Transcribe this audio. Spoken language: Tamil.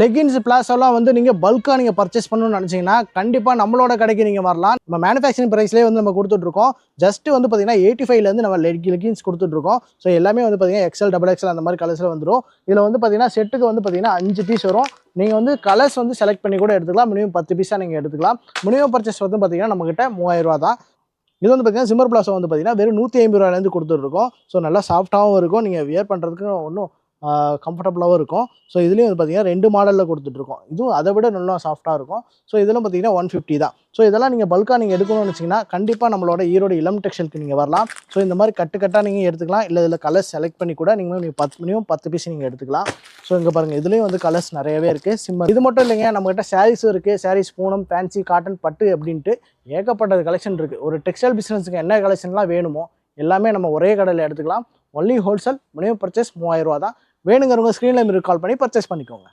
லெகின்ஸ் பிளாஸோலாம் வந்து நீங்கள் பல்காக நீங்கள் பர்ச்சேஸ் பண்ணணும்னு நினச்சிங்கன்னா கண்டிப்பாக நம்மளோட கடைக்கு நீங்கள் வரலாம். நம்ம மேனுஃபேக்சரிங் ப்ரைஸ்லேயே வந்து நம்ம கொடுத்துட்ருக்கோம். ஜஸ்ட்டு வந்து பார்த்தீங்கன்னா 85லேருந்து நம்ம லெகின்ஸ் கொடுத்துட்ருக்கோம். ஸோ எல்லாமே வந்து பார்த்தீங்கன்னா XL, XXL அந்த மாதிரி கலர்ஸில் வந்துடும். இதில் வந்து பார்த்தீங்கன்னா செட்டுக்கு வந்து பார்த்தீங்கன்னா 5 பீஸ் வரும். நீங்கள் வந்து கலர்ஸ் வந்து செலக்ட் பண்ணி கூட எடுத்துக்கலாம். மினிமம் 10 பீஸாக நீங்கள் எடுத்துக்கலாம். மினிமம் பர்ச்சேஸ் வந்து பார்த்தீங்கன்னா நம்மகிட்ட 3000 ரூபா தான். இது வந்து பார்த்தீங்கன்னா சிம்மர் பிளாஸோ வந்து பார்த்தீங்கன்னா வெறும் 150 ரூபாயிலேருந்து கொடுத்துட்ருக்கோம். ஸோ நல்லா சாஃப்ட்டாகவும் இருக்கும். நீங்கள் வியர் பண்ணுறதுக்கு ஒன்றும் கம்ஃபர்டபுளாகவும் இருக்கும். ஸோ இதுலேயும் வந்து பார்த்தீங்கன்னா 2 மாடலில் கொடுத்துட்ருக்கோம். இதுவும் அதை விட நல்லா சாஃப்ட்டாக இருக்கும். ஸோ இதெல்லாம் பார்த்தீங்கன்னா 150 தான். ஸோ இதெல்லாம் நீங்கள் பல்காக நீங்கள் எடுக்கணும்னு வச்சிங்கன்னா கண்டிப்பாக நம்மளோட ஈரோடு இளம் டெக்ஸ்டைலுக்கு நீங்கள் வரலாம். ஸோ இந்த மாதிரி கட்டாக நீங்கள் எடுத்துக்கலாம். இல்லை இதில் கலர்ஸ் செலக்ட் பண்ணி கூட நீங்கள் மினிமம் 10 பீஸ் நீங்கள் எடுத்துக்கலாம். ஸோ இங்கே பாருங்கள், இதுலேயும் வந்து கலர்ஸ் நிறையவே இருக்குது. சிம்மர் இது மட்டும் இல்லைங்க, நம்மகிட்ட சாரீஸும் இருக்குது. சாரீஸ், பூனம், ஃபேன்சி, காட்டன், பட்டு அப்படின்ட்டு ஏகப்பட்ட கலெக்ஷன் இருக்குது. ஒரு டெக்ஸ்டைல் பிஸ்னஸுக்கு என்ன கலெக்ஷன்லாம் வேணுமோ எல்லாமே நம்ம ஒரே கடையில் எடுத்துக்கலாம். Only wholesale. மினிமம் பர்ச்சேஸ் 3000 ரூபா தான். வேணுங்கிறவங்க ஸ்க்ரீனில் கால் பண்ணி பர்ச்சேஸ் பண்ணிக்கோங்க.